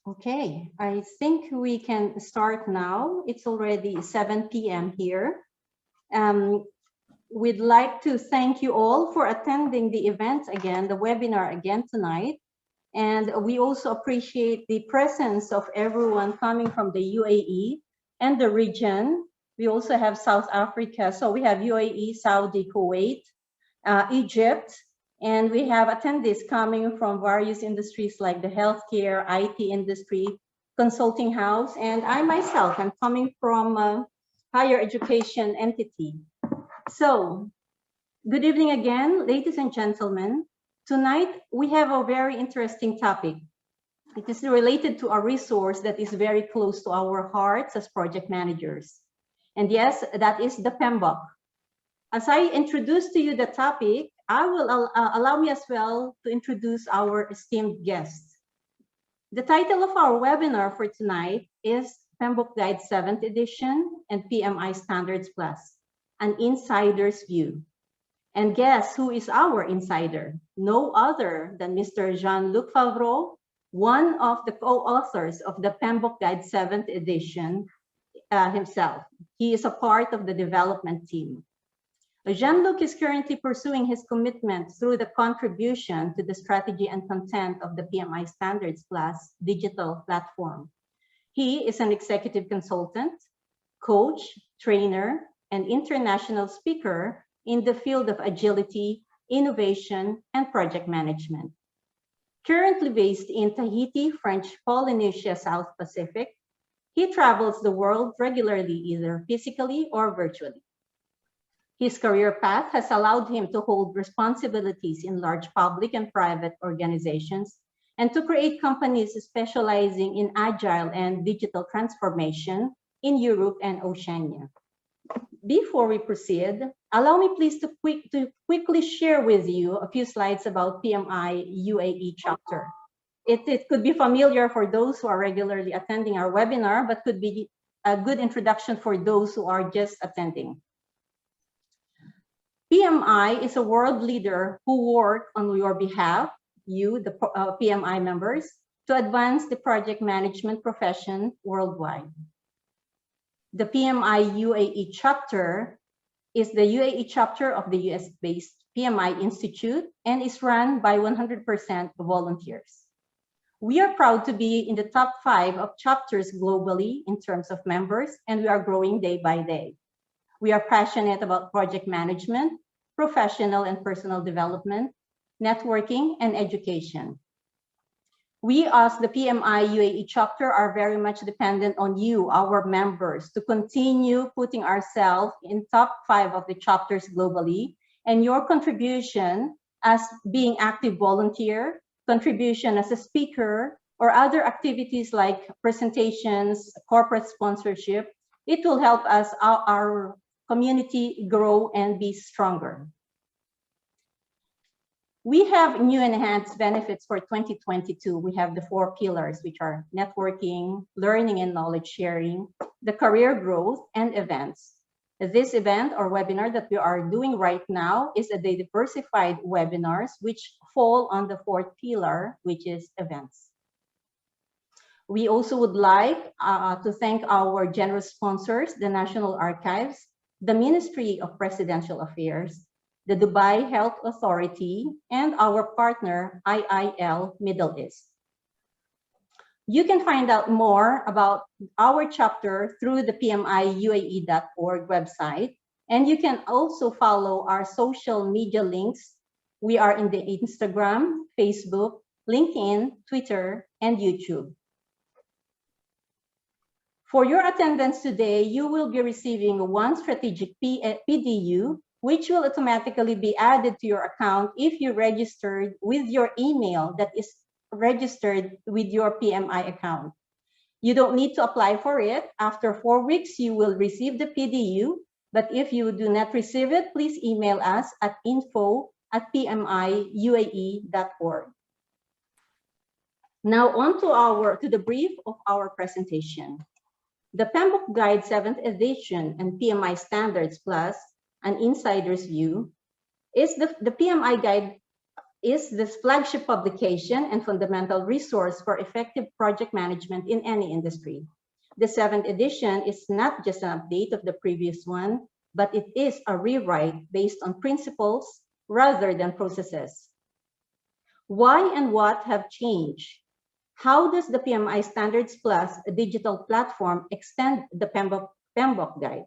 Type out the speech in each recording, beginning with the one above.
Okay, I think we can start now. It's already 7 p.m. here. We'd like to thank you all for attending the event again, the webinar again tonight. And we also appreciate the presence of everyone coming from the UAE and the region. We also have South Africa. So we have UAE, Saudi, Kuwait, Egypt, and we have attendees coming from various industries like the healthcare, IT industry, consulting house, and I myself am coming from a higher education entity. So, good evening again, ladies and gentlemen. Tonight, we have a very interesting topic. It is related to a resource that is very close to our hearts as project managers. And yes, that is the PMBOK. As I introduce to you the topic, I will allow me as well to introduce our esteemed guests. The title of our webinar for tonight is PMBOK Guide 7th Edition and PMIstandards Plus, an insider's view. And guess who is our insider? No other than Mr. Jean-Luc Favreau, one of the co-authors of the PMBOK Guide 7th Edition himself. He is a part of the development team. Jean-Luc is currently pursuing his commitment through the contribution to the strategy and content of the PMIstandards Plus digital platform. He is an executive consultant, coach, trainer, and international speaker in the field of agility, innovation, and project management. Currently based in Tahiti, French Polynesia, South Pacific, he travels the world regularly, either physically or virtually. His career path has allowed him to hold responsibilities in large public and private organizations and to create companies specializing in agile and digital transformation in Europe and Oceania. Before we proceed, allow me please to quickly share with you a few slides about PMI UAE chapter. It could be familiar for those who are regularly attending our webinar, but could be a good introduction for those who are just attending. PMI is a world leader who work on your behalf, you, the PMI members, to advance the project management profession worldwide. The PMI UAE chapter is the UAE chapter of the US-based PMI Institute and is run by 100% volunteers. We are proud to be in the top 5 of chapters globally in terms of members, and we are growing day by day. We are passionate about project management, professional and personal development, networking, and education. We as the PMI UAE chapter are very much dependent on you, our members, to continue putting ourselves in top 5 of the chapters globally, and your contribution as being active volunteer, contribution as a speaker, or other activities like presentations, corporate sponsorship, it will help us, our community grow and be stronger. We have new enhanced benefits for 2022. We have the 4 pillars, which are networking, learning and knowledge sharing, the career growth, and events. This event or webinar that we are doing right now is a diversified webinars, which fall on the 4th pillar, which is events. We also would like to thank our generous sponsors, the National Archives, the Ministry of Presidential Affairs, the Dubai Health Authority, and our partner, IIL Middle East. You can find out more about our chapter through the PMIUAE.org website, and you can also follow our social media links. We are in the Instagram, Facebook, LinkedIn, Twitter, and YouTube. For your attendance today, you will be receiving 1 strategic PDU, which will automatically be added to your account if you registered with your email that is registered with your PMI account. You don't need to apply for it. After 4 weeks, you will receive the PDU, but if you do not receive it, please email us at info@pmiuae.org. Now on to the brief of our presentation. The PMBOK Guide 7th Edition and PMIstandards Plus, an insider's view, is the PMI Guide is this flagship publication and fundamental resource for effective project management in any industry. The 7th edition is not just an update of the previous one, but it is a rewrite based on principles rather than processes. Why and what have changed? How does the PMI Standards Plus digital platform extend the PMBOK guide?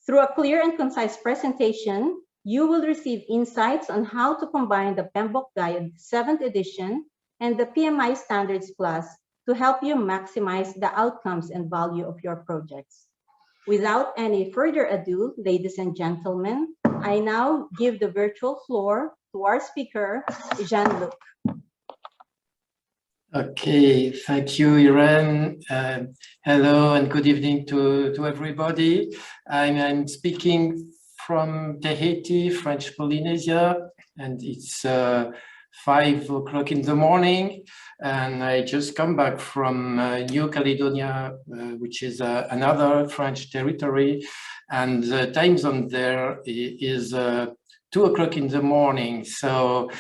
Through a clear and concise presentation, you will receive insights on how to combine the PMBOK guide 7th edition and the PMI Standards Plus to help you maximize the outcomes and value of your projects. Without any further ado, ladies and gentlemen, I now give the virtual floor to our speaker, Jean-Luc. Okay, thank you, Irene. Hello and good evening to everybody. I'm speaking from Tahiti, French Polynesia, and it's 5 o'clock in the morning. And I just come back from New Caledonia, which is another French territory. And the time zone there is 2 o'clock in the morning. So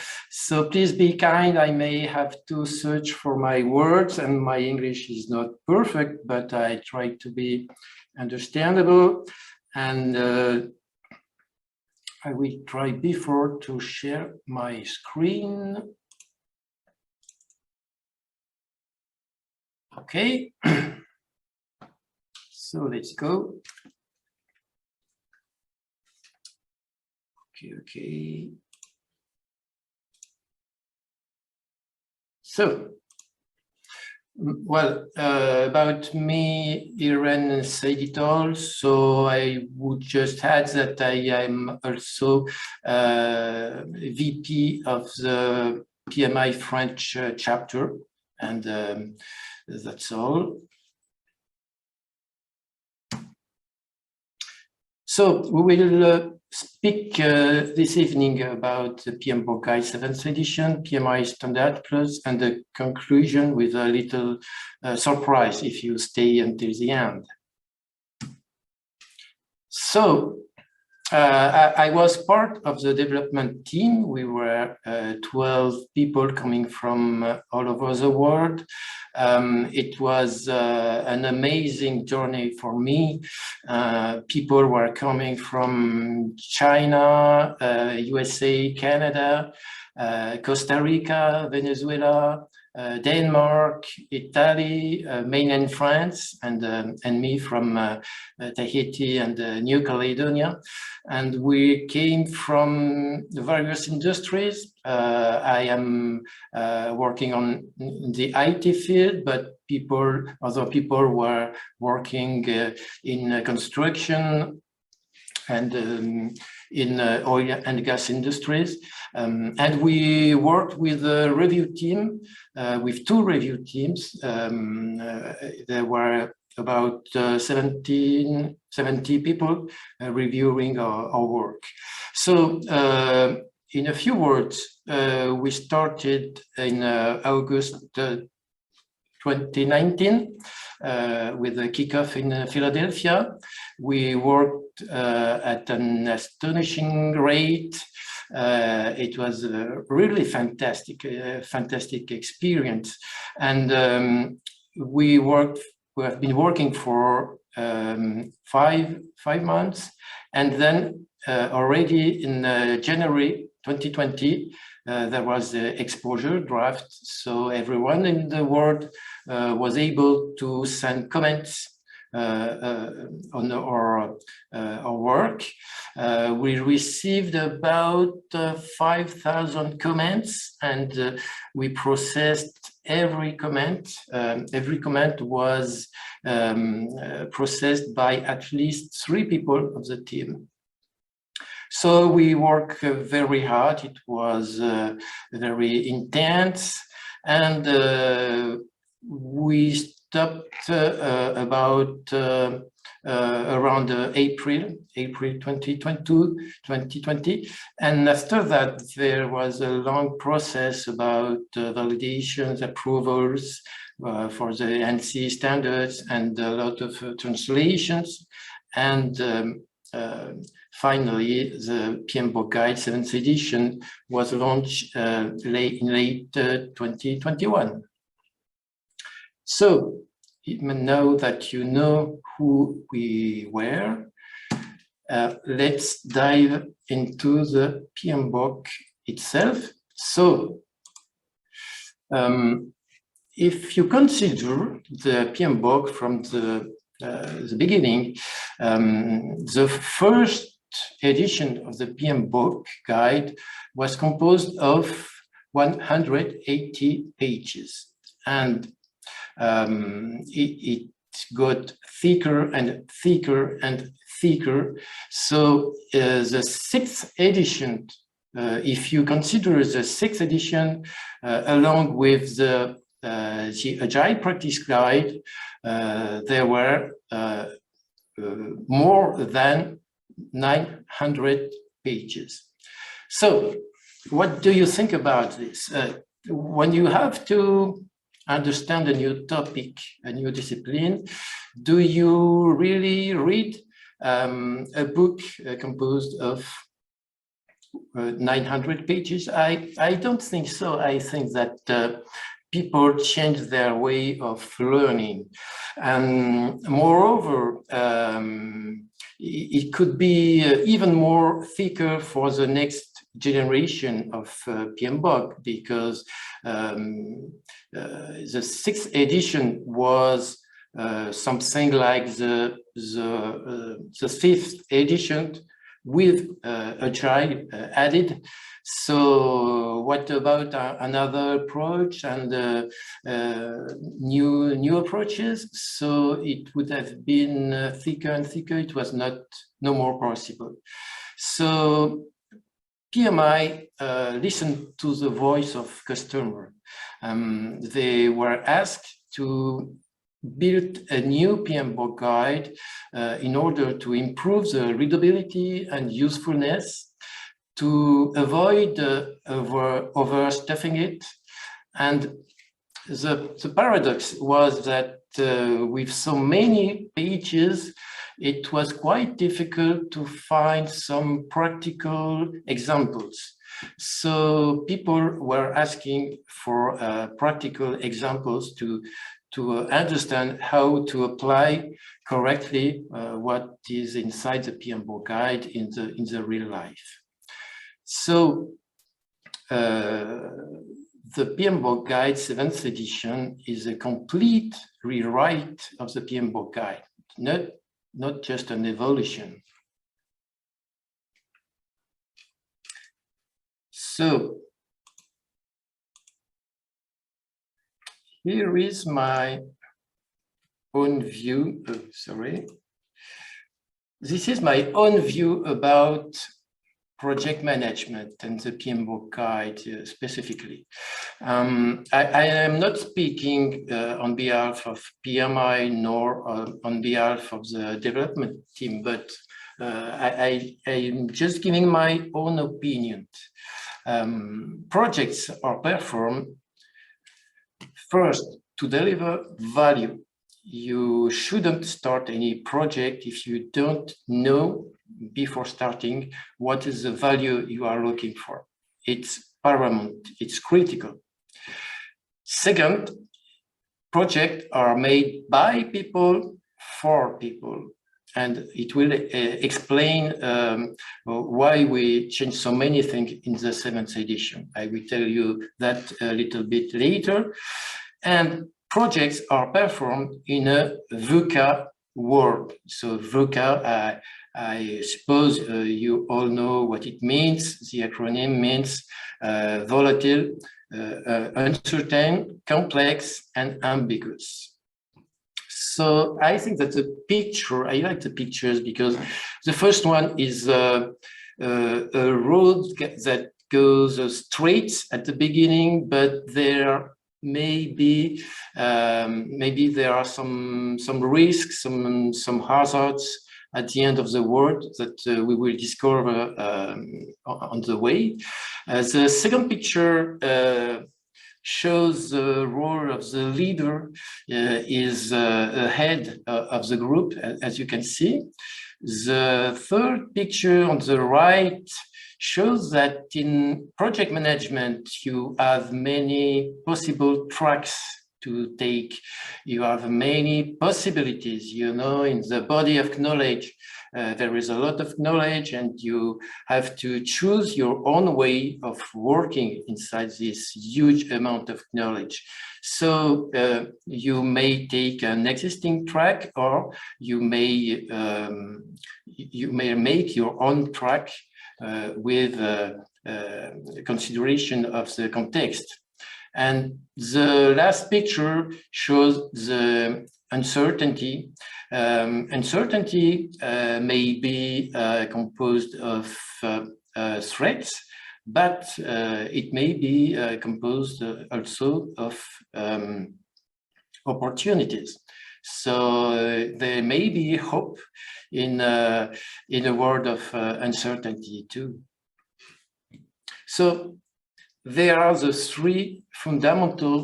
please be kind. I may have to search for my words, and my English is not perfect, but I try to be understandable. And I will try before to share my screen. Okay. So let's go. Okay. So, well, about me, Irene said it all. So I would just add that I am also VP of the PMI French chapter, and that's all. So we will speak this evening about the PMBOK 7th edition, PMI Standard Plus, and the conclusion with a little surprise if you stay until the end. So I was part of the development team. We were 12 people coming from all over the world. It was an amazing journey for me. People were coming from China, USA, Canada, Costa Rica, Venezuela, Denmark, Italy, mainland France, and me from Tahiti and New Caledonia. And we came from various industries. I am working on the IT field, but other people were working in construction and in oil and gas industries. And we worked with a review team, with 2 review teams. There were about 70 people reviewing our work. So in a few words, we started in August 2019 with a kickoff in Philadelphia. We worked at an astonishing rate. It was a really fantastic experience. And we have been working for 5 months. And then already in January 2020, there was the exposure draft. So everyone in the world was able to send comments on our work. We received about 5,000 comments, and we processed every comment. Every comment was processed by at least 3 people of the team. So we worked very hard. It was very intense, and we stopped about around April 2020. And after that, there was a long process about validations, approvals for the ANSI standards, and a lot of translations. And finally, the PMBOK Guide 7th edition was launched in late 2021. So now that you know who we were, let's dive into the PMBOK itself. So if you consider the PMBOK from the beginning, the first edition of the PMBOK guide was composed of 180 pages, and it got thicker and thicker and thicker. So the sixth edition, if you consider the sixth edition along with the Agile Practice Guide, there were more than 900 pages. So what do you think about this? When you have to understand a new topic, a new discipline, do you really read a book composed of 900 pages? I don't think so. I think that people change their way of learning. And moreover, it could be even more thicker for the next generation of PMBOK, because the sixth edition was something like the fifth edition with Agile added. So what about another approach and new approaches? So it would have been thicker and thicker. It was no more possible. So PMI listened to the voice of customer. They were asked to build a new PMBOK guide in order to improve the readability and usefulness, to avoid overstuffing it. And the paradox was that with so many pages, it was quite difficult to find some practical examples. So people were asking for practical examples to understand how to apply correctly what is inside the PMBOK guide in the real life. So the PMBOK guide 7th edition is a complete rewrite of the PMBOK guide, not just an evolution. So here is my own view. Oh, sorry. This is my own view about project management and the PMBOK guide specifically. I am not speaking on behalf of PMI nor on behalf of the development team, but I'm just giving my own opinion. Projects are performed first to deliver value. You shouldn't start any project if you don't know before starting what is the value you are looking for. It's paramount, it's critical. Second, projects are made by people for people, and it will explain why we changed so many things in the 7th edition. I will tell you that a little bit later. And projects are performed in a VUCA world. So VUCA, I suppose you all know what it means. The acronym means volatile, uncertain, complex, and ambiguous. So I think that the picture, I like the pictures because the first one is a road that goes straight at the beginning, but there maybe there are some risks, some hazards at the end of the road that we will discover on the way. The second picture shows the role of the leader is ahead of the group, as you can see. The third picture on the right shows that in project management, you have many possible tracks to take. You have many possibilities, you know, in the body of knowledge. There is a lot of knowledge and you have to choose your own way of working inside this huge amount of knowledge. So you may take an existing track, or you may make your own track with consideration of the context. And the last picture shows the uncertainty. Uncertainty may be composed of threats, but it may be composed also of opportunities. So there may be hope in a world of uncertainty too. So there are the three fundamental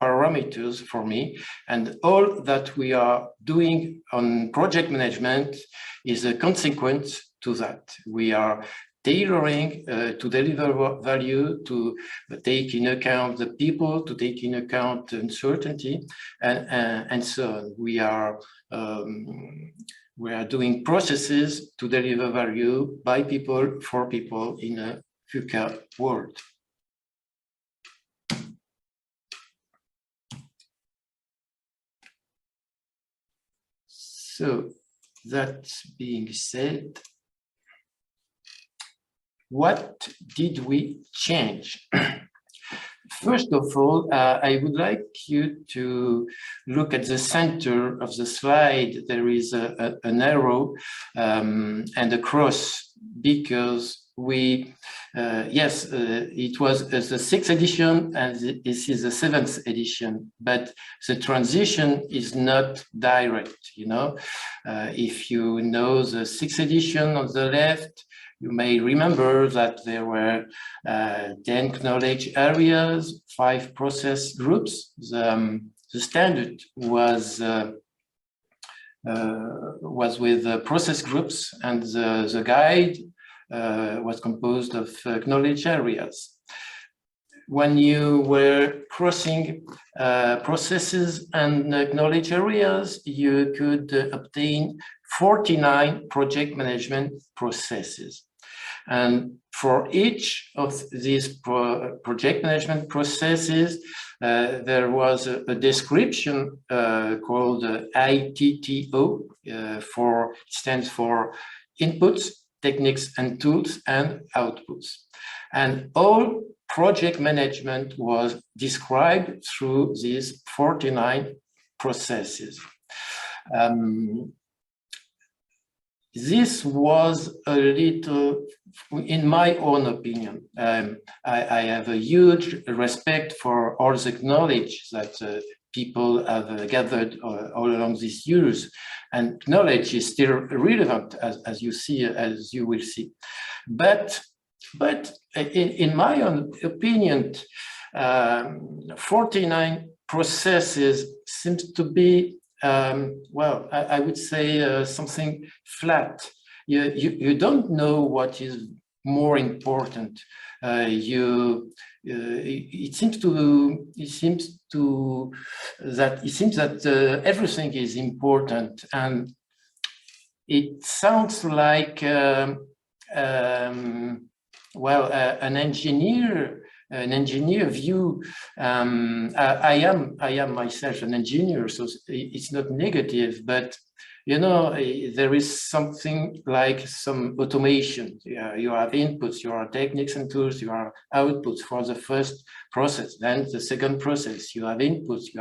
parameters for me, and all that we are doing on project management is a consequence to that. We are tailoring to deliver value, to take into account the people, to take into account uncertainty, and so on. We are doing processes to deliver value by people, for people in a future world. So that being said, what did we change? First of all, I would like you to look at the center of the slide. There is an arrow and a cross, because we, it was the 6th edition and this is the 7th edition, but the transition is not direct, you know. If you know the 6th edition on the left, you may remember that there were 10 knowledge areas, 5 process groups. The standard was with process groups, and the guide was composed of knowledge areas. When you were crossing processes and knowledge areas, you could obtain 49 project management processes. And for each of these project management processes, there was a description called ITTO, stands for inputs, techniques and tools, and outputs. And all project management was described through these 49 processes. This was a little, in my own opinion, I have a huge respect for all the knowledge that people have gathered all along these years, and knowledge is still relevant, as you will see. But in my own opinion, 49 processes seems to be well, I would say something flat. You don't know what is more important. It seems that everything is important, and it sounds like well, an engineer view. I am myself an engineer, so it's not negative, but you know, there is something like some automation. You have inputs, you have techniques and tools, you have outputs for the first process. Then the second process, you have inputs,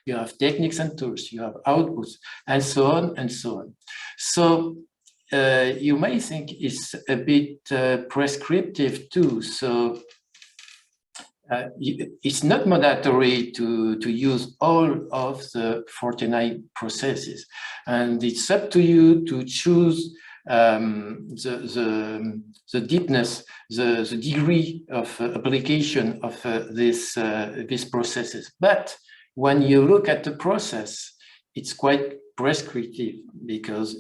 you have techniques and tools, you have outputs, and so on and so on. So you may think it's a bit prescriptive too. So it's not mandatory to use all of the 49 processes, and it's up to you to choose the deepness, the degree of application of these processes. But when you look at the process, it's quite prescriptive, because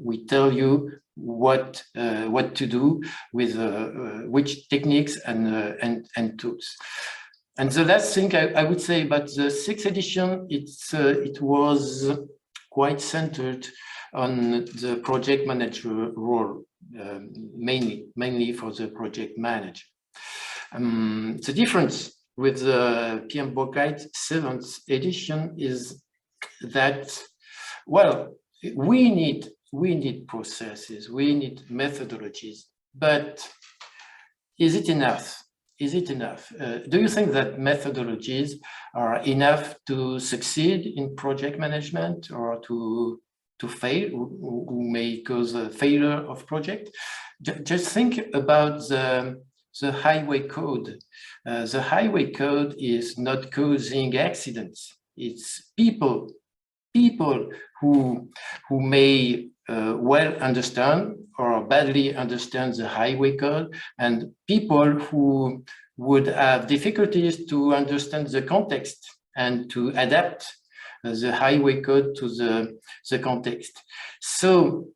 we tell you what to do with which techniques and tools. And the last thing I would say about the 6th edition, it was quite centered on the project manager role, mainly for the project manager. The difference with the PMBOK Guide 7th edition is that, well, we need processes, we need methodologies, but is it enough? Is it enough? Do you think that methodologies are enough to succeed in project management, or to fail, who may cause a failure of project? Just think about the highway code. The highway code is not causing accidents. It's people who may well understand or badly understand the highway code, and people who would have difficulties to understand the context and to adapt the highway code to the context. So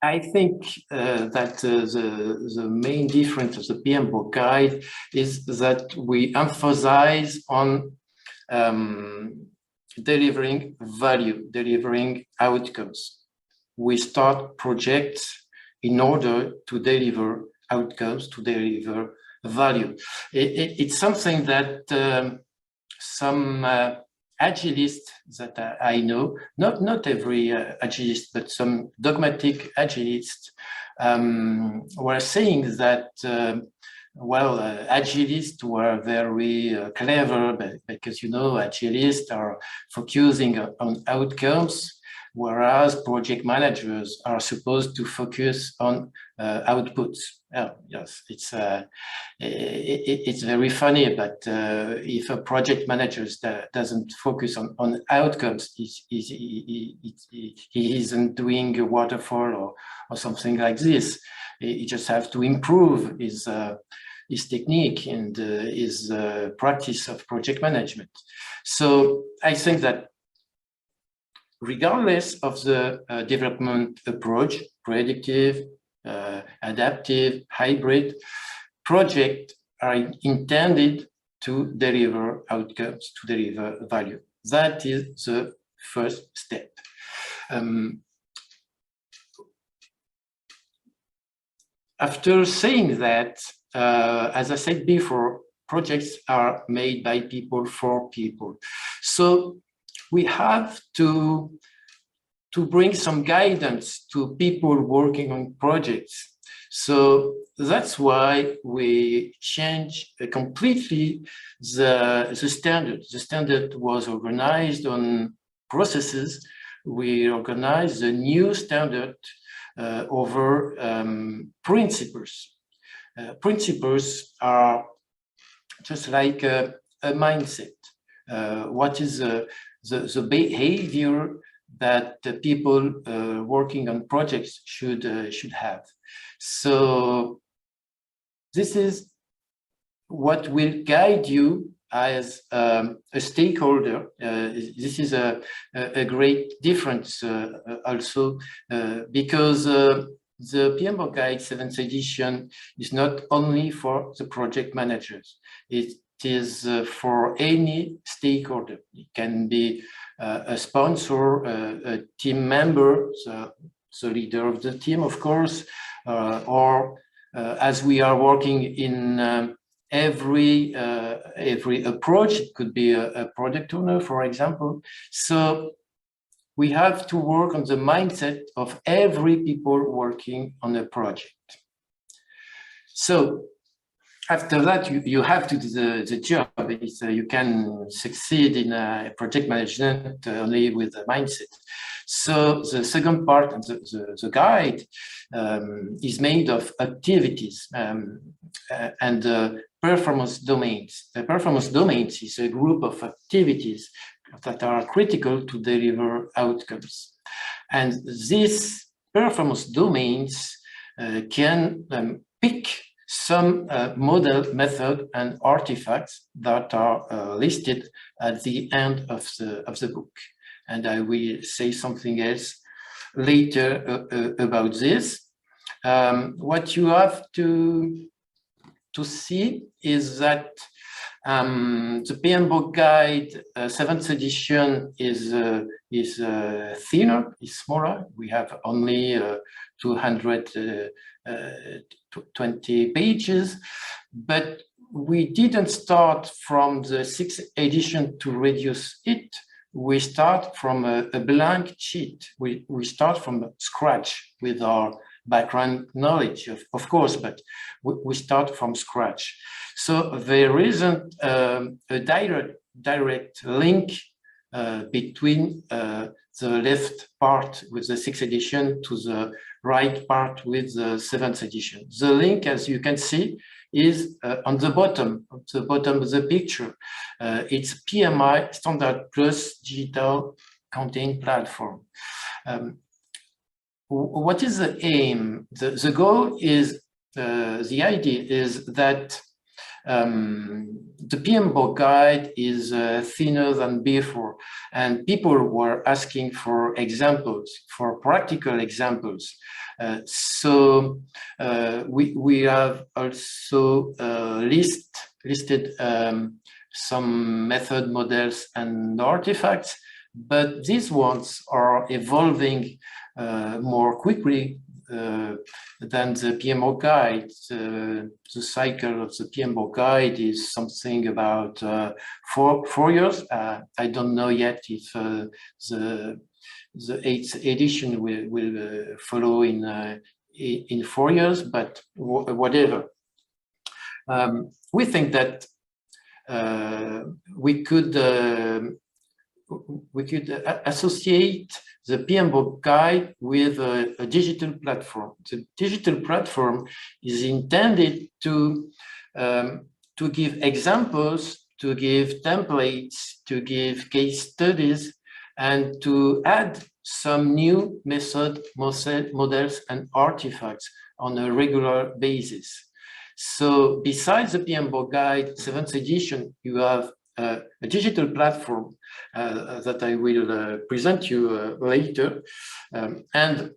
I think that the main difference of the PMBOK Guide is that we emphasize on delivering value, delivering outcomes. We start projects in order to deliver outcomes, to deliver value. It's something that some agilists that I know, not every agilist, but some dogmatic agilists were saying that well, agilists were very clever, because, you know, agilists are focusing on outcomes, whereas project managers are supposed to focus on outputs. Yes, it's very funny, but if a project manager doesn't focus on outcomes, he isn't doing a waterfall or something like this. He just have to improve his technique and his practice of project management. So I think that regardless of the development approach, predictive, adaptive, hybrid, projects are intended to deliver outcomes, to deliver value. That is the first step. After saying that, as I said before, projects are made by people for people. So we have to bring some guidance to people working on projects. So that's why we changed completely the standard. The standard was organized on processes. We organized a new standard over principles. Principles are just like a mindset. What is the behavior that the people working on projects should have? So this is what will guide you as a stakeholder. This is a great difference also, because the PMBOK Guide 7th edition is not only for the project managers. It is for any stakeholder. It can be a sponsor, a team member, the leader of the team, of course, or as we are working in every approach, it could be a product owner, for example. So we have to work on the mindset of every people working on a project. So after that, you have to do the job. You can succeed in project management only with the mindset. So the second part of the guide is made of activities and performance domains. The performance domains is a group of activities that are critical to deliver outcomes. And these performance domains can pick some model, method, and artifacts that are listed at the end of the book. And I will say something else later about this. What you have to see is that the PMBOK guide 7th edition is thinner, is smaller. We have only 220 pages, but we didn't start from the 6th edition to reduce it. We start from a blank sheet. We start from scratch with our background knowledge, of course, but we start from scratch. So there isn't a direct link between the left part with the 6th edition to the right part with the 7th edition. The link, as you can see, is on the bottom of the picture. It's PMI Standard Plus Digital Content Platform. What is the aim? The goal is, the idea is that the PMBOK guide is thinner than before, and people were asking for examples, for practical examples. So we have also listed some method models and artifacts, but these ones are evolving more quickly than the PMBOK guide. The cycle of the PMBOK guide is something about 4 years. I don't know yet if the 8th edition will follow in 4 years, but whatever. We think that we could associate the PMBOK guide with a digital platform. The digital platform is intended to give examples, to give templates, to give case studies, and to add some new models and artifacts on a regular basis. So besides the PMBOK guide 7th edition, you have a digital platform that I will present you later. And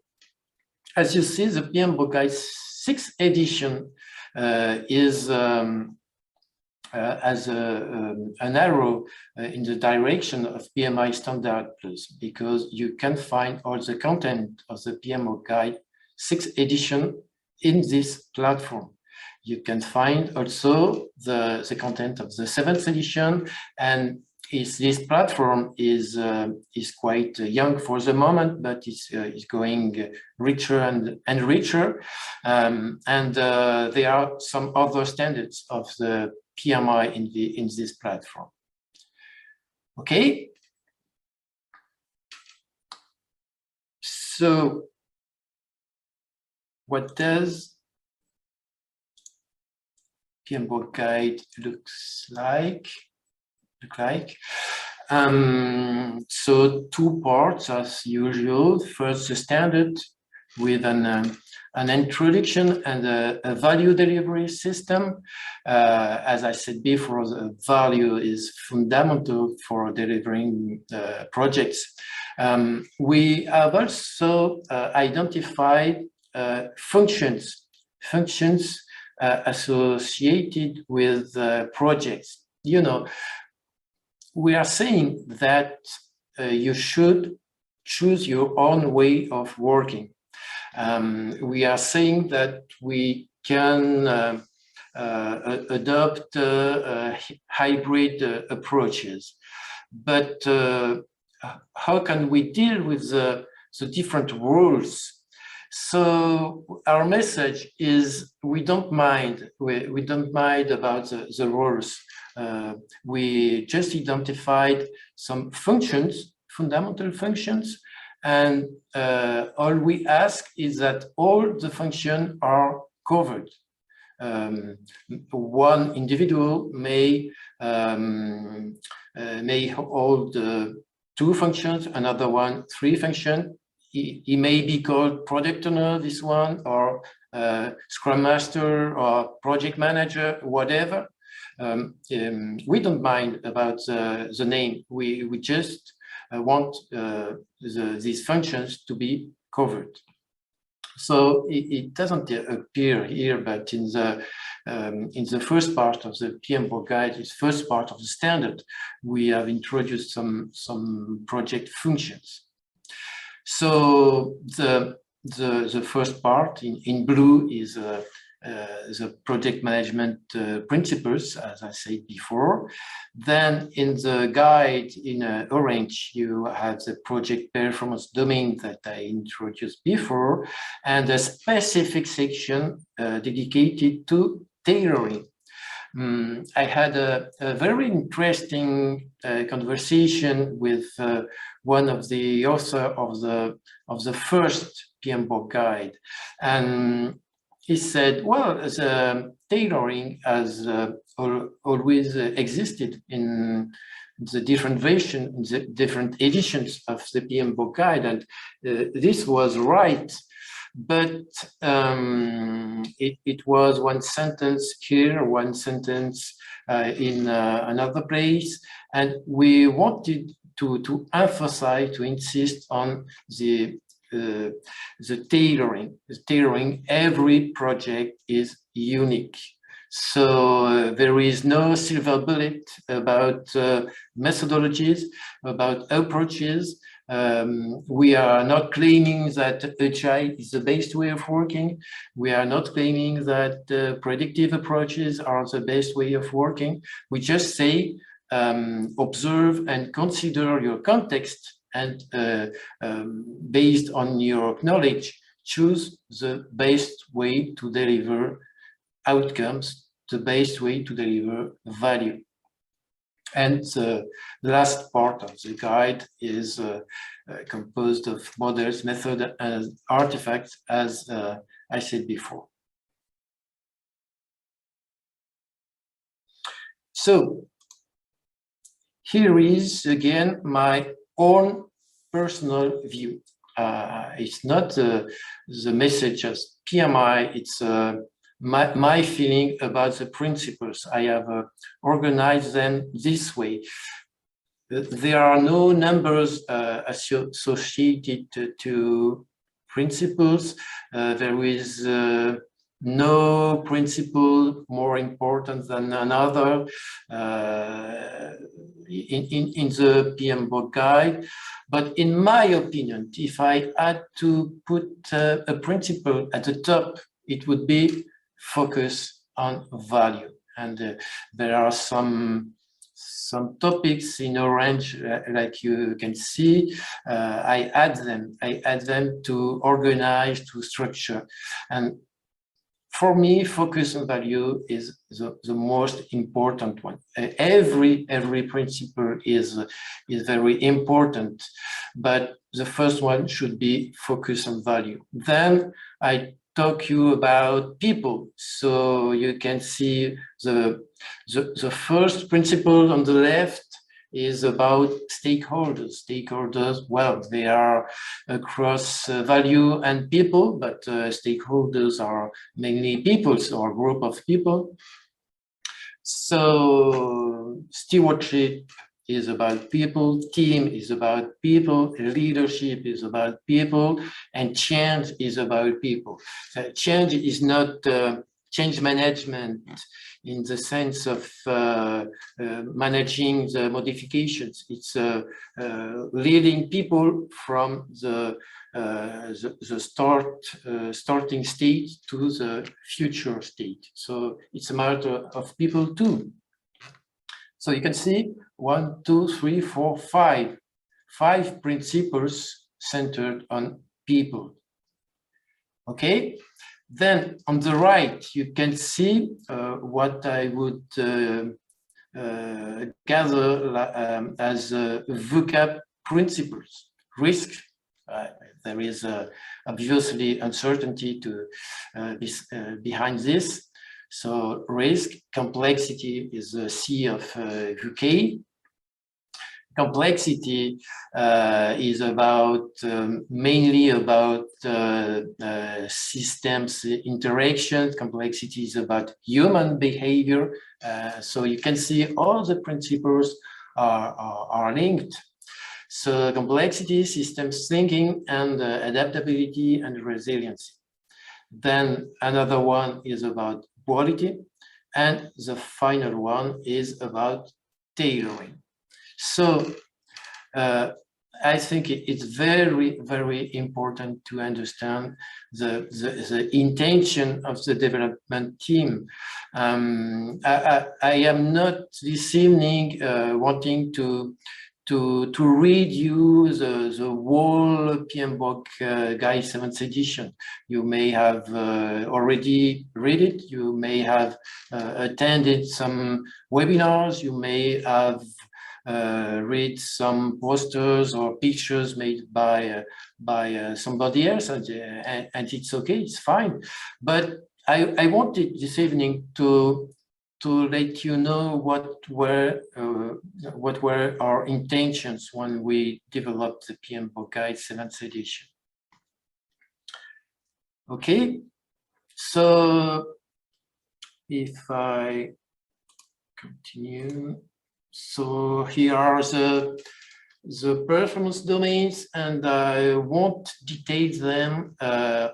as you see, the PMBOK guide 6th edition is as an arrow in the direction of PMIstandards Plus, because you can find all the content of the PMBOK guide 6th edition in this platform. You can find also the content of the 7th edition, and this platform is quite young for the moment, but it's going richer and richer. And there are some other standards of the PMI in this platform. Okay. So what does PMBOK guide looks like? So 2 parts as usual. First, the standard with an introduction and a value delivery system. As I said before, the value is fundamental for delivering projects. We have also identified functions associated with projects. You know, we are saying that you should choose your own way of working. We are saying that we can adopt hybrid approaches, but how can we deal with the different roles? So our message is we don't mind. We don't mind about the roles. We just identified some functions, fundamental functions, and all we ask is that all the functions are covered. One individual may hold 2 functions, another one 3 functions. he may be called product owner, this one, or Scrum Master or project manager, whatever. We don't mind about the name. We just want these functions to be covered. So it doesn't appear here, but in the first part of the PMBOK guide, this first part of the standard, we have introduced some project functions. So the first part in blue is the project management principles, as I said before. Then in the guide in orange, you have the project performance domain that I introduced before, and a specific section dedicated to tailoring. I had a very interesting conversation with one of the authors of the first PMBOK guide, and he said, well, the tailoring has always existed in the different versions, the different editions of the PMBOK guide, and this was right. But it was one sentence here, one sentence in another place, and we wanted to emphasize, to insist on the tailoring. The tailoring, every project is unique. So there is no silver bullet about methodologies, about approaches. We are not claiming that Agile is the best way of working. We are not claiming that predictive approaches are the best way of working. We just say, observe and consider your context, and based on your knowledge, choose the best way to deliver outcomes, the best way to deliver value. And the last part of the guide is composed of models, methods, and artifacts, as I said before. So here is again my own personal view. It's not the message as PMI, it's my feeling about the principles. I have organized them this way. There are no numbers associated to principles. There is no principle more important than another in the PMBOK guide. But in my opinion, if I had to put a principle at the top, it would be focus on value. And there are some topics in orange, like you can see. I add them to organize, to structure. And for me, focus on value is the most important one. Every principle is very important, but the first one should be focus on value. Then I talk you about people. So you can see the first principle on the left is about stakeholders. Stakeholders, well, they are across value and people, but stakeholders are mainly people, or a group of people. So stewardship is about people, team is about people, leadership is about people, and change is about people. So change is not change management in the sense of managing the modifications. It's leading people from the starting state to the future state. So it's a matter of people too. So you can see 1, 2, 3, 4, 5. 5 principles centered on people. Okay. Then on the right, you can see what I would gather as vocab principles. Risk. There is obviously uncertainty behind this. So risk, complexity is the C of VUCA. Complexity is about mainly about systems interactions. Complexity is about human behavior. So you can see all the principles are linked. So complexity, systems thinking, and adaptability and resiliency. Then another one is about quality, and the final one is about tailoring. So I think it's very, very important to understand the intention of the development team. I am not this evening wanting to read you the whole PMBOK Guide 7th edition. You may have already read it. You may have attended some webinars. You may have read some posters or pictures made by somebody else, and it's okay, it's fine. But I wanted this evening to let you know what were our intentions when we developed the PMBOK Guide 7th edition. Okay, so if I continue. So here are the performance domains, and I won't detail them.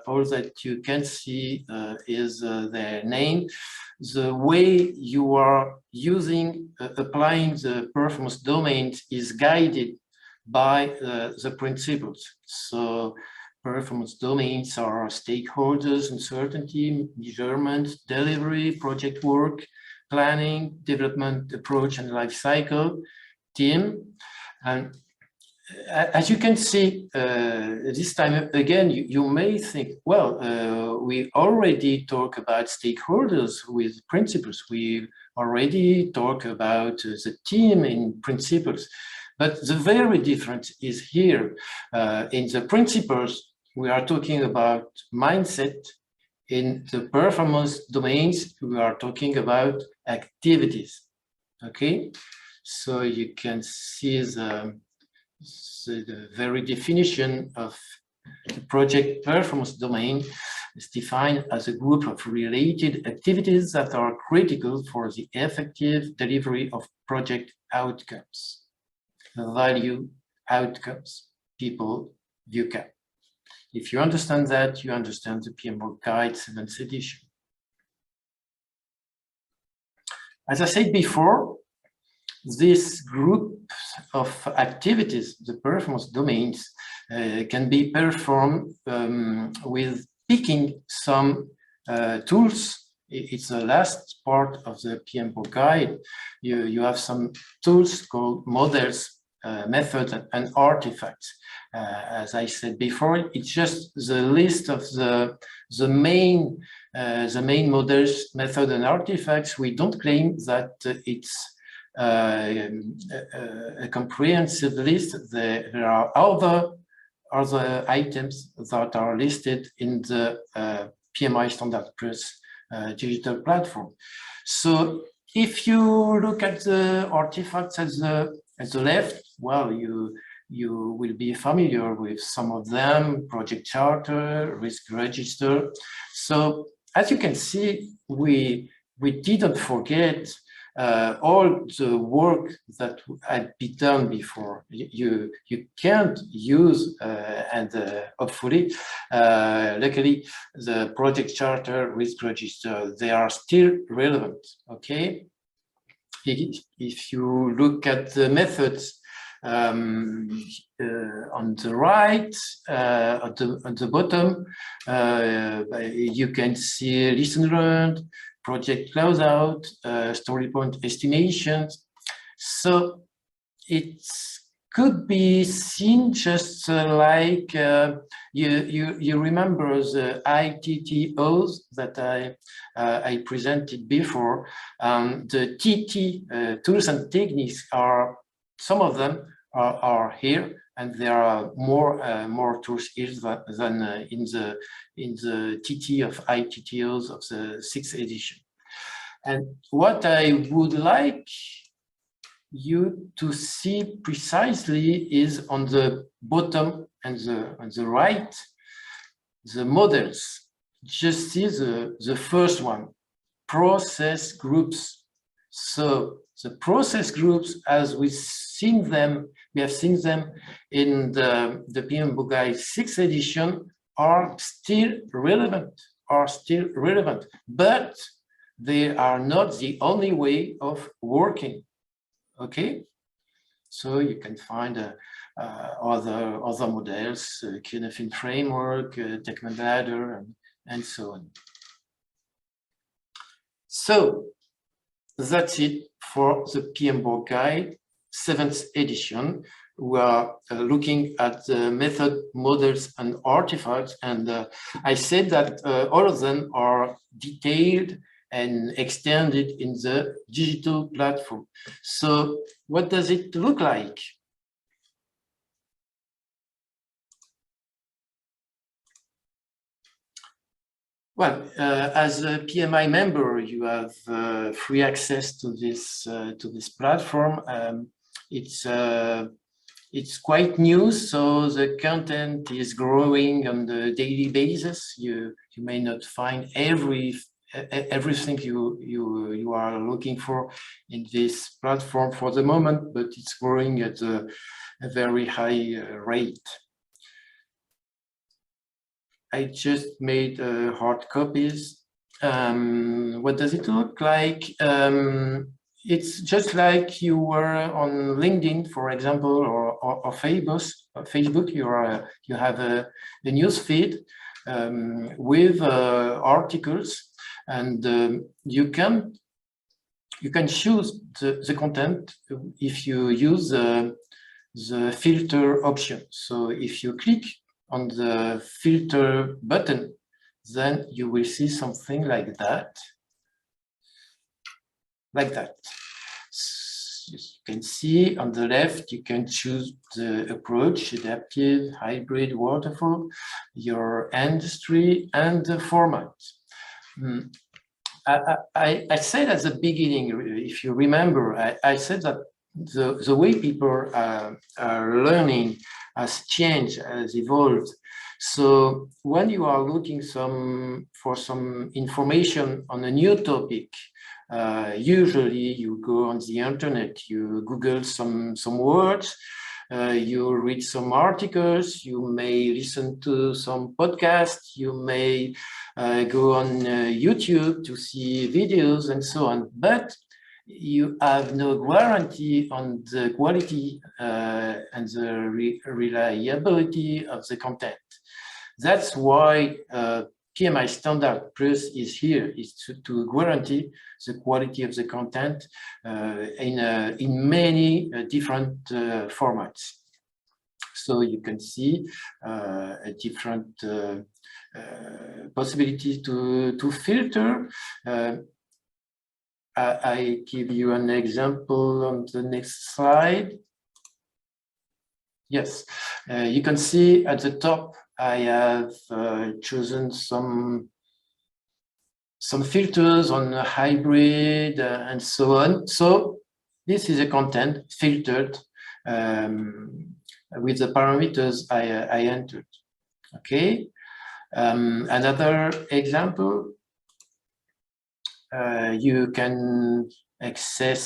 All that you can see is their name. The way you are applying the performance domains is guided by the principles. So performance domains are stakeholders, uncertainty, measurement, delivery, project work, planning, development approach and life cycle, team. And as you can see, this time again, you may think, well, we already talk about stakeholders with principles. We already talk about the team in principles. But the very difference is here. In the principles, we are talking about mindset. In the performance domains, we are talking about activities. Okay, so you can see the very definition of the project performance domain is defined as a group of related activities that are critical for the effective delivery of project outcomes, value outcomes, people, VUCA. If you understand that, you understand the PMBOK Guide 7th edition. As I said before, this group of activities, the performance domains, can be performed with picking some tools. It's the last part of the PMBOK Guide. You have some tools called models, methods, and artifacts. As I said before, it's just the list of the main models, methods, and artifacts. We don't claim that it's a comprehensive list. There are other items that are listed in the PMIstandards Plus digital platform. So if you look at the artifacts at the left, well, you will be familiar with some of them: project charter, risk register. So as you can see, we didn't forget all the work that had been done before. You can't use and hopefully, luckily, the project charter, risk register, they are still relevant. Okay, if you look at the methods on the right, at the bottom, you can see lesson learned, project closeout, story point estimations. So it could be seen just like you remember the ITTOs that I presented before. The TT tools and techniques are, some of them are here, and there are more tools here than in the TT of ITTOs of the 6th edition. And what I would like you to see precisely is on the bottom and on the right, the models. Just see the first one, process groups. So the process groups, as we have seen them in the PMBOK 6th edition, are still relevant, but they are not the only way of working. Okay, so you can find other models, Kinefin framework, Techman ladder, and so on. So that's it for the PMBOK 7th edition. We are looking at the method, models, and artifacts, and I said that all of them are detailed and extended in the digital platform. So what does it look like? Well, as a PMI member, you have free access to this platform. It's quite new, so the content is growing on the daily basis. You may not find everything you are looking for in this platform for the moment, but it's growing at a very high rate. I just made hard copies. What does it look like? It's just like you were on LinkedIn, for example, or Facebook. You have a news feed with articles, and you can choose the content if you use the filter option. So if you click on the filter button, then you will see something like that. So you can see on the left, you can choose the approach, adaptive, hybrid, waterfall, your industry, and the format. I said at the beginning, if you remember, I said that the way people are learning has changed, has evolved. So when you are looking for some information on a new topic, usually you go on the internet, you Google some words, you read some articles, you may listen to some podcasts, you may go on YouTube to see videos and so on. But you have no guarantee on the quality and the reliability of the content. That's why PMIstandards Plus is here, is to guarantee the quality of the content in many different formats. So you can see a different possibility to filter. I give you an example on the next slide. Yes, you can see at the top, I have chosen some filters on hybrid and so on. So this is a content filtered with the parameters I entered. Okay, another example. You can access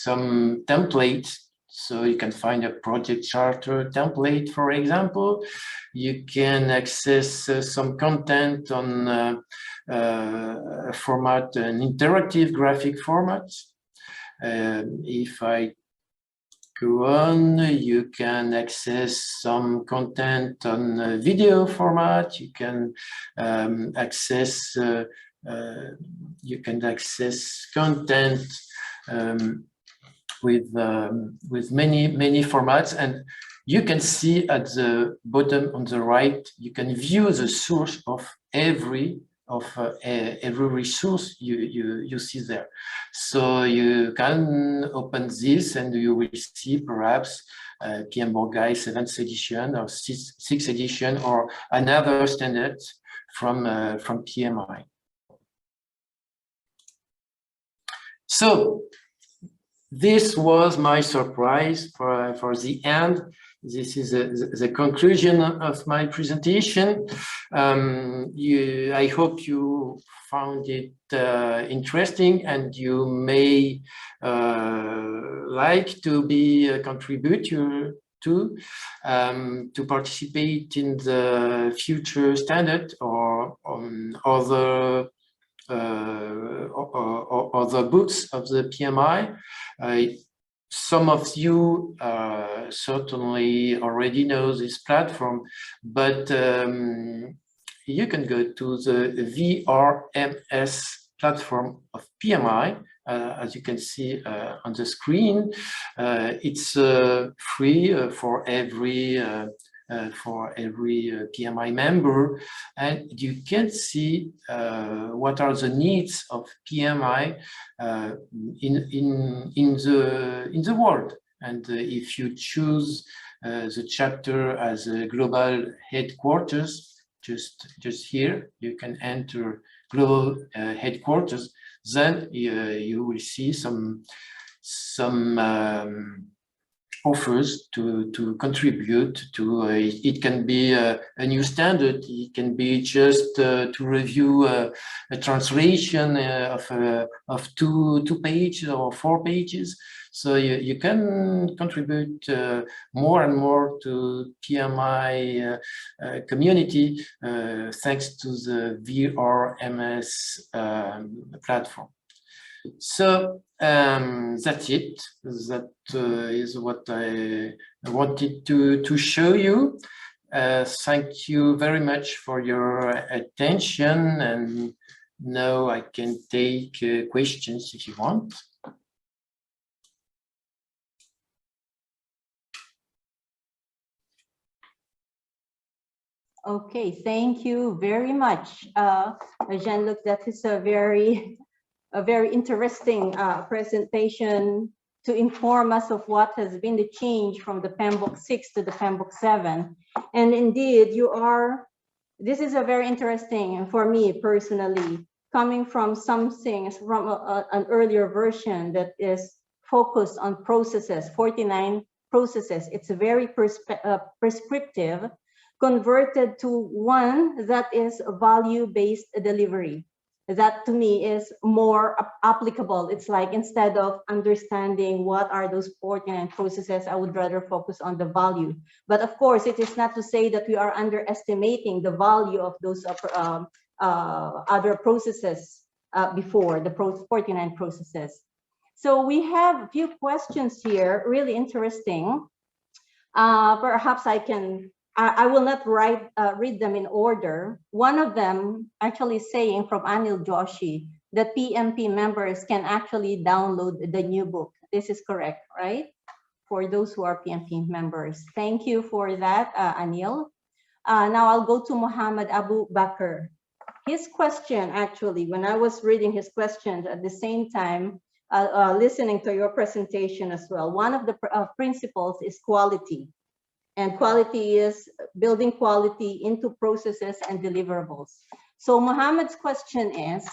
some templates. So you can find a project charter template, for example. You can access some content on a format, an interactive graphic format. If I go on, you can access some content on a video format. You can access content with many formats, and you can see at the bottom on the right, you can view the source of every resource you see there. So you can open this and you will see perhaps PMBOK 7th edition or 6th edition or another standard from PMI. So this was my surprise for the end. This is the conclusion of my presentation. I hope you found it interesting, and you may like to be a contributor to participate in the future standard or on other books of the PMI. Some of you certainly already know this platform, but you can go to the VRMS platform of PMI. As you can see on the screen, it's free for every PMI member, and you can see what are the needs of PMI in the world. And if you choose the chapter as a global headquarters, just here you can enter global headquarters. Then you will see some offers to contribute to. It can be a new standard. It can be just to review a translation of two pages or 4 pages. So you can contribute more and more to PMI community thanks to the VRMS platform. So that's it. That is what I wanted to show you. Thank you very much for your attention, and now I can take questions if you want. Okay, thank you very much, Jean-Luc. That is a very interesting presentation to inform us of what has been the change from the PMBOK 6 to the PMBOK 7. And indeed, this is a very interesting for me personally, coming from something from an earlier version that is focused on processes, 49 processes. It's a very prescriptive, converted to one that is value-based delivery. That to me is more applicable. It's like, instead of understanding what are those 49 processes, I would rather focus on the value. But of course, it is not to say that we are underestimating the value of those other processes before the 49 processes. So we have a few questions here, really interesting. Perhaps I will not read them in order. One of them actually saying from Anil Joshi that PMP members can actually download the new book. This is correct, right? For those who are PMP members. Thank you for that, Anil. Now I'll go to Muhammad Abu Bakr. His question, actually, when I was reading his questions at the same time, listening to your presentation as well, one of the principles is quality. And quality is building quality into processes and deliverables. So Mohammed's question is,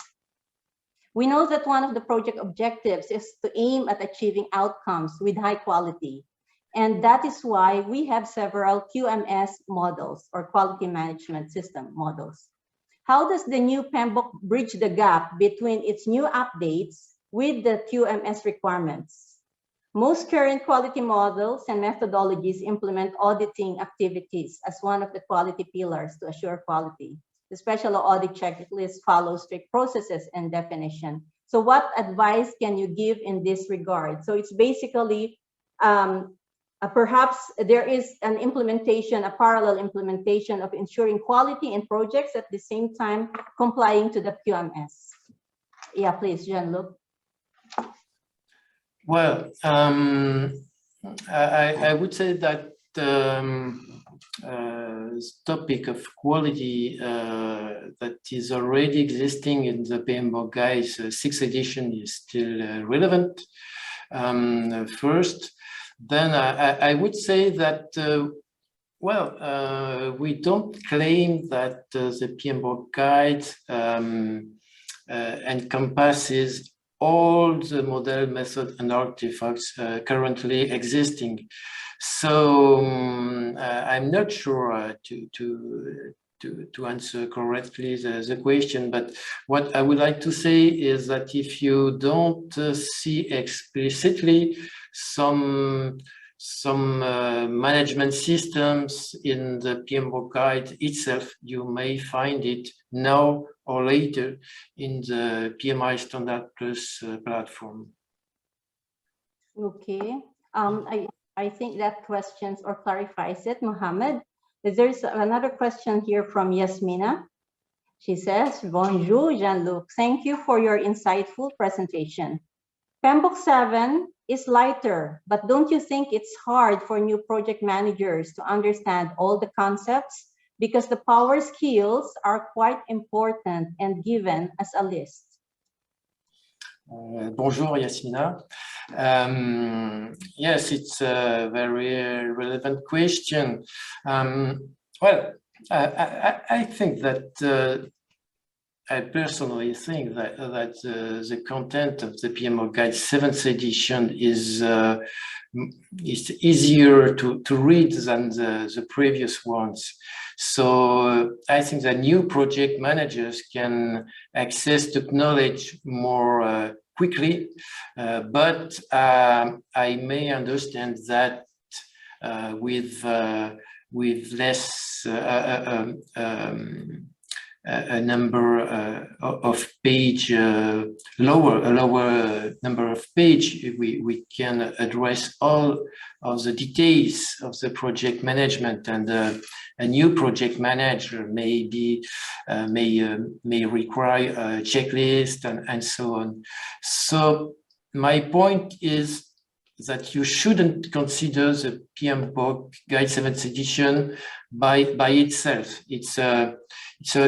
we know that one of the project objectives is to aim at achieving outcomes with high quality. And that is why we have several QMS models, or quality management system models. How does the new PMBOK bridge the gap between its new updates with the QMS requirements? Most current quality models and methodologies implement auditing activities as one of the quality pillars to assure quality. The special audit checklist follows strict processes and definition. So what advice can you give in this regard? So it's basically, perhaps there is an implementation, a parallel implementation of ensuring quality in projects at the same time complying to the QMS. Yeah, please, Jean-Luc. Well, I would say that this topic of quality that is already existing in the PMBOK guides 6th edition is still relevant. First, then I would say that we don't claim that the PMBOK guide encompasses all the model, method, and artifacts currently existing. So I'm not sure to answer correctly the question, but what I would like to say is that if you don't see explicitly some management systems in the PMBOK guide itself, you may find it now or later in the PMIstandards Plus platform. Okay. I think that questions or clarifies it, Mohammed. There's another question here from Yasmina. She says, Bonjour, Jean-Luc. Thank you for your insightful presentation. PMBOK 7 is lighter, but don't you think it's hard for new project managers to understand all the concepts because the power skills are quite important and given as a list? Bonjour, Yasmina. Yes, it's a very relevant question. Well, I think that I personally think that the content of the PMBOK Guide 7th edition is easier to read than the previous ones. So I think that new project managers can access the knowledge more quickly, but I may understand that with less a number of page, lower number of page, we can address all of the details of the project management, and a new project manager may require a checklist and so on. So my point is that you shouldn't consider the PMBOK Guide 7th edition by itself. It's a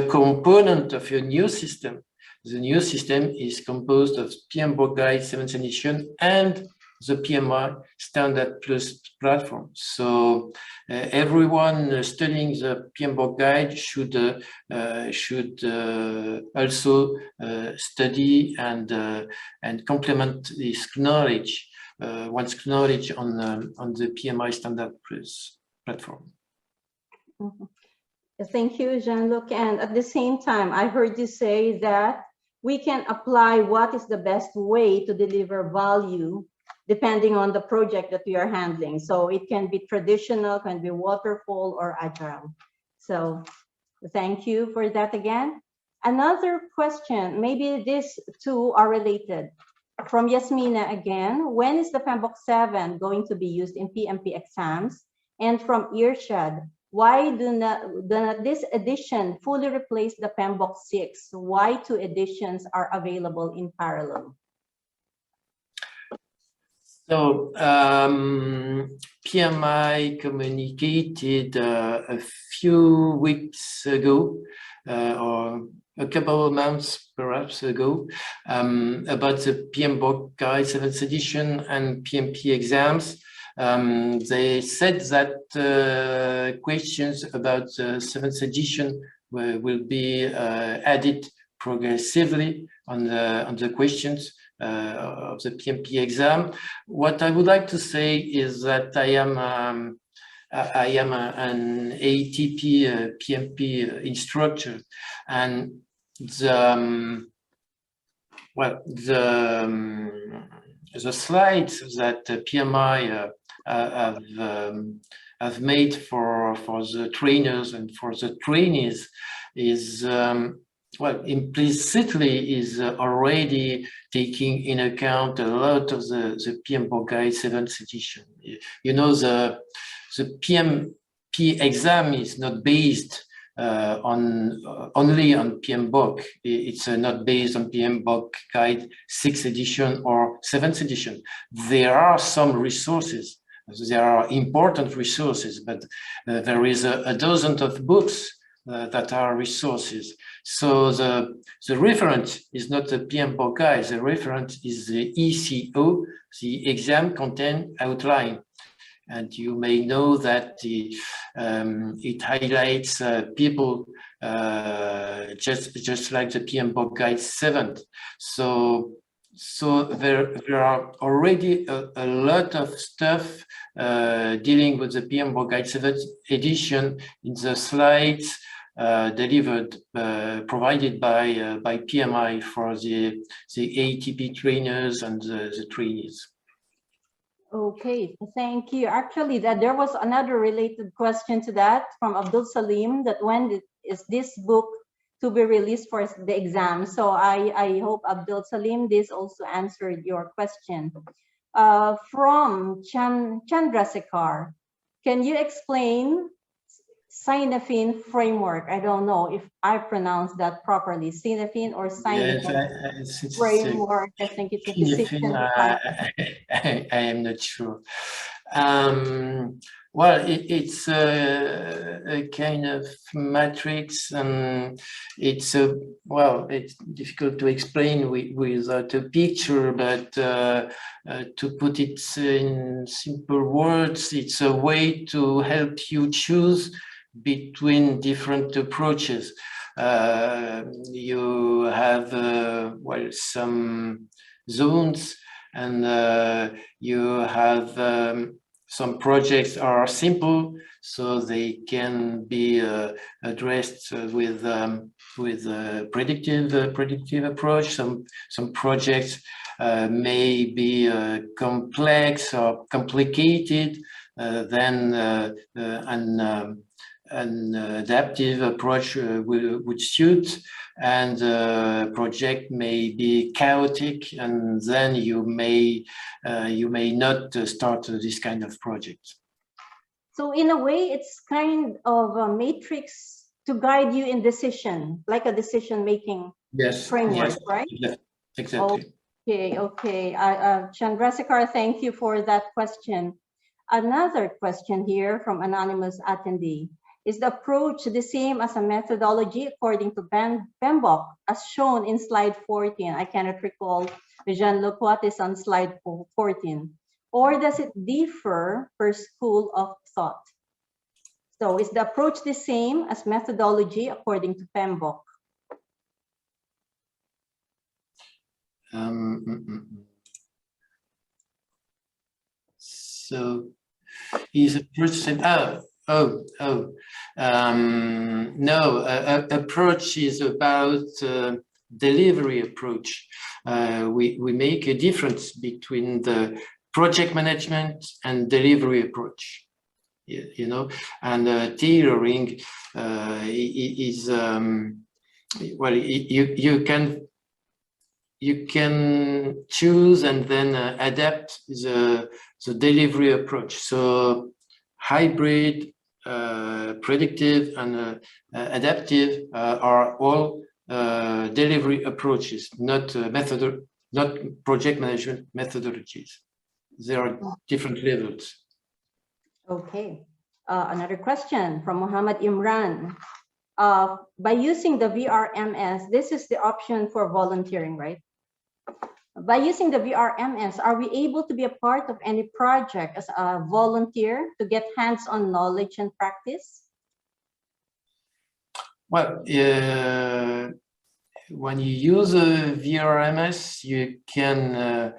component of your new system. The new system is composed of PMBOK Guide 7th edition and the PMIstandards Plus platform. So everyone studying the PMBOK Guide should also study and complement this knowledge, one's knowledge on the PMIstandards Plus platform. Mm-hmm. Thank you, Jean-Luc. And at the same time, I heard you say that we can apply what is the best way to deliver value depending on the project that we are handling. So it can be traditional, can be waterfall or agile. So thank you for that again. Another question, maybe these two are related. From Yasmina again, when is the PMBOK 7 going to be used in PMP exams? And from Irshad, why do not this edition fully replace the PMBOK 6? Why two editions are available in parallel? So PMI communicated a few weeks ago, or a couple of months perhaps ago, about the PMBOK Guide 7th edition and PMP exams. They said that questions about the 7th edition will be added progressively on the questions of the PMP exam. What I would like to say is that I am an ATP PMP instructor, and the slides that PMI have made for the trainers and for the trainees is implicitly is already taking in account a lot of the PMBOK Guide 7th edition. You know, the PMP exam is not based only on PMBOK. It's not based on PMBOK Guide 6th edition or 7th edition. There are some resources. There are important resources, but there is a dozen of books that are resources. So the reference is not the PMBOK Guide. The reference is the ECO, the exam content outline. And you may know that it highlights people just like the PMBOK Guide 7th. So So there are already a lot of stuff dealing with the PMBOK Guide 7th edition in the slides delivered, provided by PMI for the ATP trainers and the trainees. Okay, thank you. Actually, that there was another related question to that from Abdul Salim, that when is this book to be released for the exam? So I hope, Abdul Salim, this also answered your question. From Chandrasekhar, can you explain Sinafin framework? I don't know if I pronounced that properly. Sinafin or Sinafin framework? I think it's a physician. I am not sure. Well, it's a kind of matrix, and it's it's difficult to explain without a picture, but to put it in simple words, it's a way to help you choose between different approaches. You have some zones, and you have some projects are simple, so they can be addressed with predictive approach. Some projects may be complex or complicated. Then an adaptive approach would suit, and project may be chaotic, and then you may not start this kind of project. So in a way, it's kind of a matrix to guide you in decision, like a decision-making framework, yes, right? Yes, exactly. Okay. Chandrasekhar, thank you for that question. Another question here from anonymous attendee. Is the approach the same as a methodology according to PMBOK as shown in slide 14? I cannot recall, Jean-Luc, what is on slide 14? Or does it differ per school of thought? So is the approach the same as methodology according to PMBOK? So is a person, no, approach is about delivery approach. We make a difference between the project management and delivery approach, you know, and tailoring is, well, you can choose and then adapt the delivery approach. So hybrid, predictive, and adaptive are all delivery approaches, not project management methodologies. There are different levels. Okay. Another question from Muhammad Imran. By using the VRMS, this is the option for volunteering, right? By using the VRMS, are we able to be a part of any project as a volunteer to get hands-on knowledge and practice? Well, when you use a VRMS, you can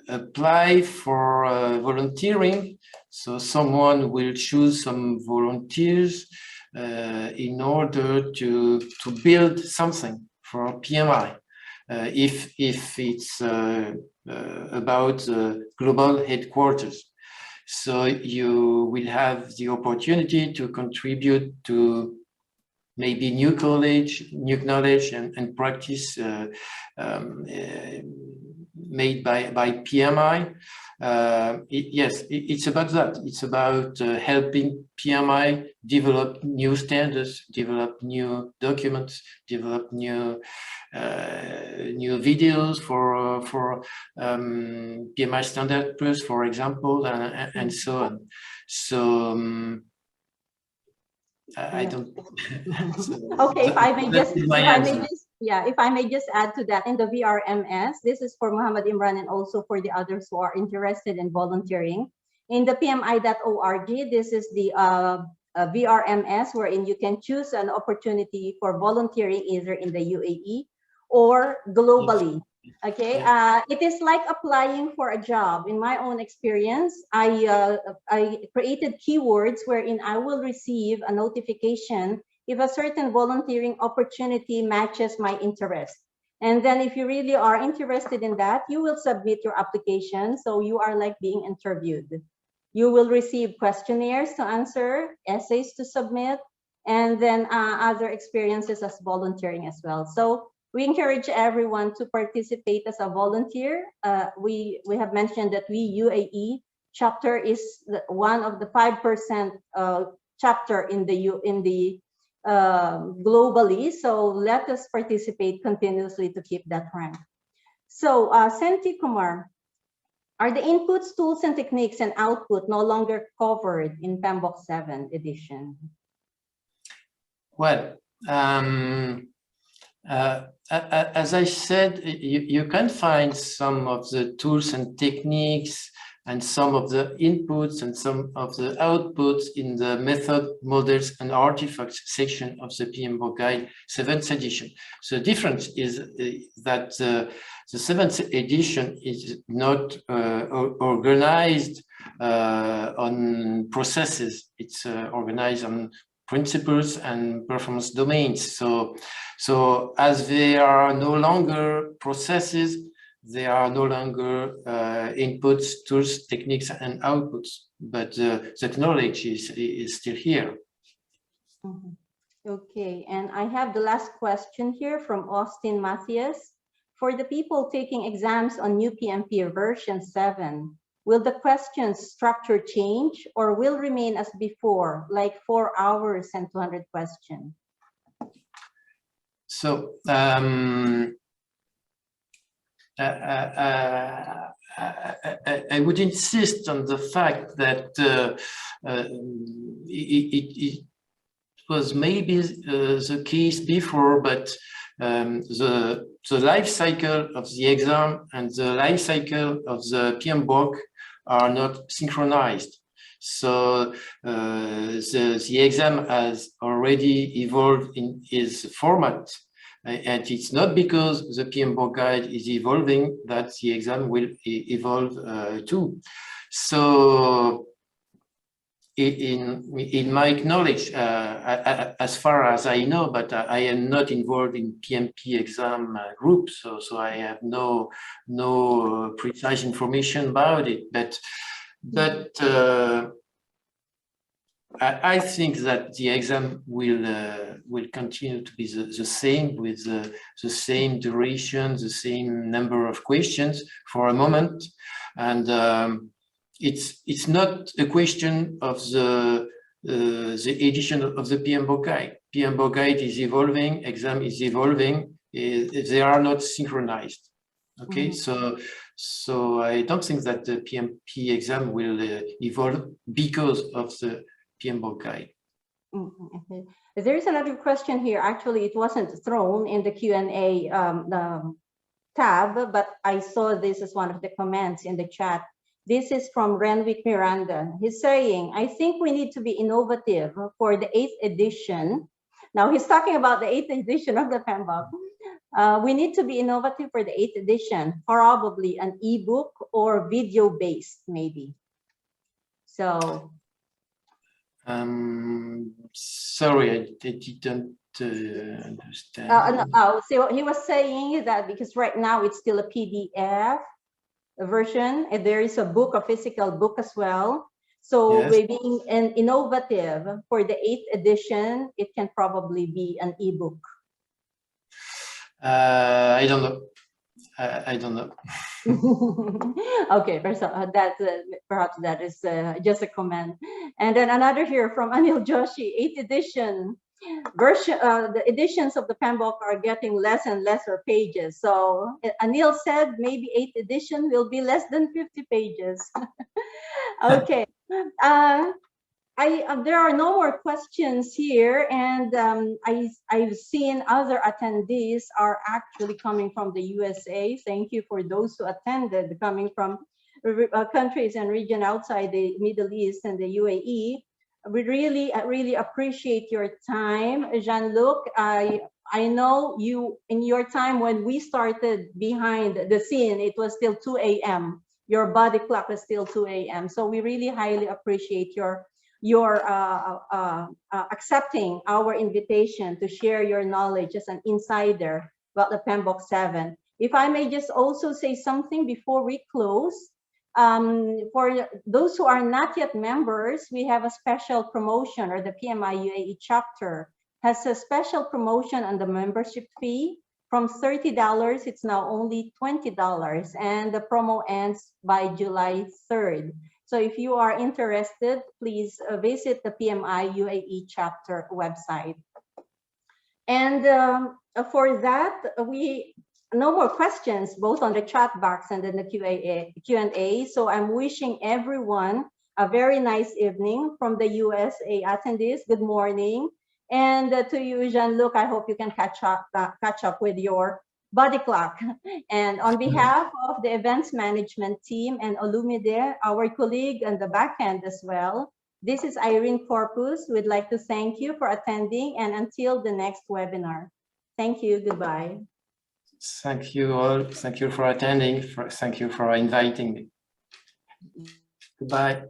apply for volunteering. So someone will choose some volunteers in order to build something for PMI. If it's about global headquarters. So you will have the opportunity to contribute to maybe new knowledge and practice made by PMI. It's about that. It's about helping PMI develop new standards, develop new documents, develop new videos for PMIstandards Plus, for example, and so on. So I don't. Okay, if I may just add to that, in the VRMS, this is for Muhammad Imran and also for the others who are interested in volunteering. In the PMI.org, this is the VRMS, wherein you can choose an opportunity for volunteering either in the UAE or globally. Okay, Yeah. it is like applying for a job. In my own experience, I created keywords wherein I will receive a notification if a certain volunteering opportunity matches my interest. And then if you really are interested in that, you will submit your application. So you are like being interviewed. You will receive questionnaires to answer, essays to submit, and then other experiences as volunteering as well. So we encourage everyone to participate as a volunteer. We have mentioned that we UAE chapter is one of the 5% chapter in the globally. So let us participate continuously to keep that rank. So Senti Kumar, are the inputs, tools, and techniques and output no longer covered in PMBOK 7 edition? Well, as I said, you can find some of the tools and techniques and some of the inputs and some of the outputs in the method, models, and artifacts section of the PMBOK Guide 7th edition. So the difference is that the 7th edition is not organized on processes. It's organized on principles and performance domains. So as they are no longer processes, they are no longer inputs, tools, techniques, and outputs, but the knowledge is still here. Mm-hmm. Okay, and I have the last question here from Austin Matthias. For the people taking exams on new PMP version 7, will the questions structure change or will remain as before, like 4 hours and 200 questions? So I would insist on the fact that it was maybe the case before, but the life cycle of the exam and the life cycle of the PMBOK are not synchronized. So the exam has already evolved in its format. And it's not because the PMBOK guide is evolving that the exam will evolve too. So in my knowledge, as far as I know, but I am not involved in PMP exam groups, so I have no precise information about it. But I think that the exam will continue to be the same with the same duration, the same number of questions for a moment, and it's not a question of the edition of the PMBOK guide. PMBOK guide is evolving, exam is evolving. They are not synchronized. Okay, so I don't think that the PMP exam will evolve because of the PMBOK guide. Okay. There is another question here. Actually, it wasn't thrown in the Q&A tab, but I saw this as one of the comments in the chat. This is from Renwick Miranda. He's saying, I think we need to be innovative for the 8th edition. Now he's talking about the 8th edition of the PMBOK. We need to be innovative for the 8th edition, probably an ebook or video-based maybe. So. Sorry, I didn't understand. So he was saying that because right now it's still a PDF version, and there is a book, a physical book as well. So Yes. maybe an innovative for the 8th edition, it can probably be an ebook. I don't know. I don't know. Okay, perhaps that is just a comment. And then another here from Anil Joshi, 8th edition version. The editions of the PMBOK are getting less and lesser pages. So Anil said maybe 8th edition will be less than 50 pages. Okay. There are no more questions here, and I've seen other attendees are actually coming from the USA. Thank you for those who attended, coming from countries and region outside the Middle East and the UAE. We really appreciate your time, Jean-Luc. I I know you, in your time when we started behind the scene, it was still 2 a.m. Your body clock was still 2 a.m. So we really highly appreciate your accepting our invitation to share your knowledge as an insider about the PMBOK 7. If I may just also say something before we close, for those who are not yet members, we have a special promotion, or the PMI UAE chapter has a special promotion on the membership fee. From $30, it's now only $20, and the promo ends by July 3rd. So if you are interested, please visit the PMI UAE chapter website. And for that, no more questions, both on the chat box and in the Q&A. So I'm wishing everyone a very nice evening. From the USA attendees, good morning. And to you, Jean-Luc, I hope you can catch up with your body clock. And on behalf of the events management team and Olumide, our colleague on the back end as well, this is Irene Corpus. We'd like to thank you for attending, and until the next webinar. Thank you. Goodbye. Thank you all. Thank you for attending. Thank you for inviting me. Goodbye.